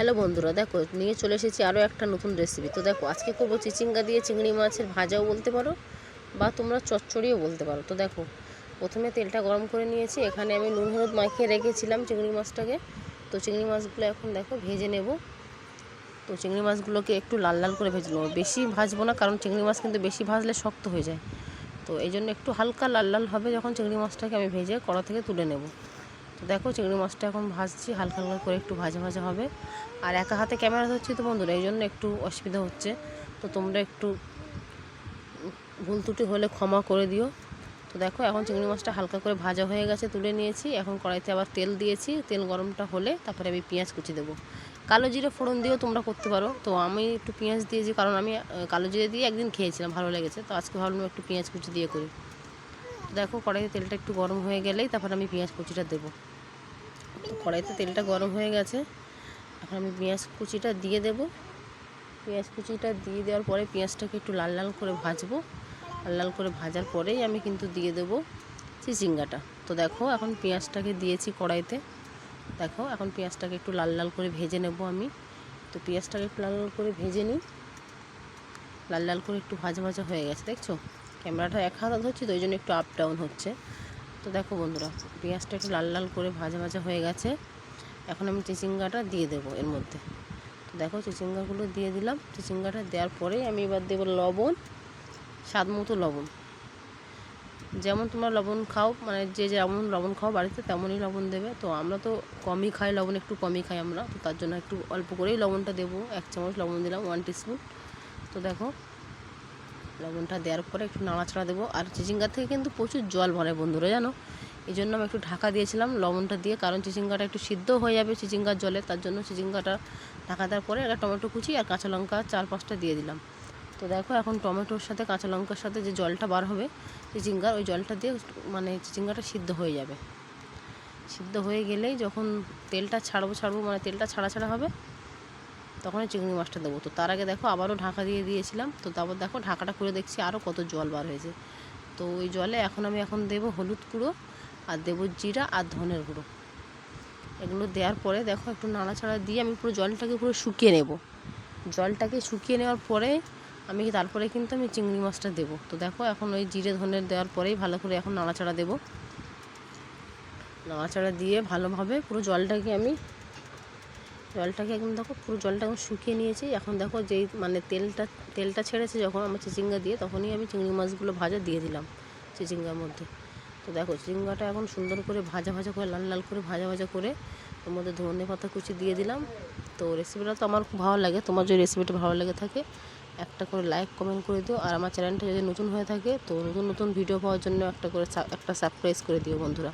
Hello বন্ধুরা, দেখো নিয়ে চলে এসেছি আরও একটা নতুন রেসিপি। তো দেখো আজকে করবো চিচিঙ্গা দিয়ে চিংড়ি মাছের ভাজাও বলতে পারো বা তোমরা চচ্চড়িও বলতে পারো। তো দেখো প্রথমে তেলটা গরম করে নিয়েছি। এখানে আমি নুন হলুদ মাখিয়ে রেখেছিলাম চিংড়ি মাছটাকে। তো চিংড়ি মাছগুলো এখন দেখো ভেজে নেব। তো চিংড়ি মাছগুলোকে একটু লাল লাল করে ভেজে নেবো, বেশি ভাজবো না, কারণ চিংড়ি মাছ কিন্তু বেশি ভাজলে শক্ত হয়ে যায়। তো এই জন্য একটু হালকা লাল লাল হবে যখন চিংড়ি মাছটাকে আমি ভেজে কড়া থেকে তুলে নেব। তো দেখো চিংড়ি মাছটা এখন ভাজছি, হালকা হালকা করে একটু ভাজা ভাজা হবে। আর একা হাতে ক্যামেরা ধরছি তো বন্ধুরা, এই জন্য একটু অসুবিধা হচ্ছে। তো তোমরা একটু ভুল ত্রুটি হলে ক্ষমা করে দিও। তো দেখো এখন চিংড়ি মাছটা হালকা করে ভাজা হয়ে গেছে, তুলে নিয়েছি। এখন কড়াইতে আবার তেল দিয়েছি, তেল গরমটা হলে তারপরে আমি পেঁয়াজ কুচি দেবো। কালো জিরে ফোড়ন দিয়েও তোমরা করতে পারো। তো আমি একটু পেঁয়াজ দিয়েছি, কারণ আমি কালো জিরে দিয়ে একদিন খেয়েছিলাম, ভালো লেগেছে। তো আজকে ভাবলাম একটু পেঁয়াজ কুচি দিয়ে করি। দেখো কড়াইতে তেলটা একটু গরম হয়ে গেলেই তারপর আমি পেঁয়াজ কুচিটা দেবো। তো কড়াইতে তেলটা গরম হয়ে গেছে, এখন আমি পেঁয়াজ কুচিটা দিয়ে দেব। পেঁয়াজ কুচিটা দিয়ে দেওয়ার পরে পেঁয়াজটাকে একটু লাল লাল করে ভাজবো। লাল লাল করে ভাজার পরেই আমি কিন্তু দিয়ে দেবো চিচিঙ্গাটা। তো দেখো এখন পেঁয়াজটাকে দিয়েছি কড়াইতে। দেখো এখন পেঁয়াজটাকে একটু লাল লাল করে ভেজে নেব আমি। তো পেঁয়াজটাকে একটু লাল লাল করে ভেজে নিই। লাল লাল করে একটু ভাজা ভাজা হয়ে গেছে, দেখছো ক্যামেরাটা এক হাতে ধরছি তো ওই জন্য একটু আপ ডাউন হচ্ছে। তো দেখো বন্ধুরা, পেঁয়াজটা একটু লাল লাল করে ভাজা ভাজা হয়ে গেছে। এখন আমি চিচিঙ্গাটা দিয়ে দেবো এর মধ্যে। তো দেখো চিচিঙ্গাগুলো দিয়ে দিলাম। চিচিঙ্গাটা দেওয়ার পরেই আমি এবার দেবো লবণ, স্বাদ মতো লবণ। যেমন তোমরা লবণ খাও, মানে যে যেমন লবণ খাও বাড়িতে তেমনই লবণ দেবে। তো আমরা তো কমই খাই লবণ, একটু কমই খাই আমরা, তো তার জন্য একটু অল্প করেই লবণটা দেবো। 1 চামচ লবণ দিলাম, 1 টিস্পুন। তো দেখো লবণটা দেওয়ার পরে একটু নাড়াচাড়া দেবো। আর চিচিঙ্গা থেকে কিন্তু প্রচুর জল ভরে বন্ধুরা, জানো। এই জন্য আমি একটু ঢাকা দিয়েছিলাম লবণটা দিয়ে, কারণ চিচিঙ্গাটা একটু সিদ্ধ হয়ে যাবে চিচিঙ্গার জলে, তার জন্য চিচিঙ্গাটা ঢাকা দেওয়ার পরে একটা টমেটো কুচি আর কাঁচা লঙ্কা 4-5টা দিয়ে দিলাম। তো দেখো এখন টমেটোর সাথে কাঁচা লঙ্কার সাথে যে জলটা বার হবে চিচিঙ্গার, ওই জলটা দিয়ে মানে চিচিঙ্গাটা সিদ্ধ হয়ে যাবে। সিদ্ধ হয়ে গেলেই যখন তেলটা ছাড়বো মানে তেলটা ছাড়া হবে, তখন চিংড়ি মাছটা দেবো। তো তার আগে দেখো আবারও ঢাকা দিয়ে দিয়েছিলাম। তো তারপর দেখো ঢাকাটা খুলে দেখছি আরও কত জল বার হয়েছে। তো ওই জলে এখন আমি দেবো হলুদ গুঁড়ো, আর দেবো জিরা আর ধনের গুঁড়ো। এগুলো দেওয়ার পরে দেখো একটু নাড়াচাড়া দিয়ে আমি পুরো জলটাকে পুরো শুকিয়ে নেব। জলটাকে শুকিয়ে নেওয়ার পরে তারপরে কিন্তু আমি চিংড়ি মাছটা দেবো। তো দেখো এখন ওই জিরে ধনের দেওয়ার পরেই ভালো করে এখন নাড়াচাড়া দেবো। নাড়াচাড়া দিয়ে ভালোভাবে পুরো জলটাকে একদম দেখো পুরো জলটা এখন শুকিয়ে নিয়েছি। এখন দেখো যেই মানে তেলটা ছেড়েছে যখন আমার চিচিঙ্গা দিয়ে, তখনই আমি চিংড়ি মাছগুলো ভাজা দিয়ে দিলাম চিচিঙ্গার মধ্যে। তো দেখো চিচিঙ্গাটা এখন সুন্দর করে ভাজা ভাজা করে লাল লাল করে ভাজা ভাজা করে ওর মধ্যে ধনে পাতা কুচি দিয়ে দিলাম। তো রেসিপিটা তো আমার খুব ভালো লাগে। তোমার যদি রেসিপিটা ভালো লাগে থাকে একটা করে লাইক কমেন্ট করে দিও। আর আমার চ্যানেলটা যদি নতুন হয়ে থাকে তো নতুন নতুন ভিডিও পাওয়ার জন্য একটা সাবস্ক্রাইব করে দিও বন্ধুরা।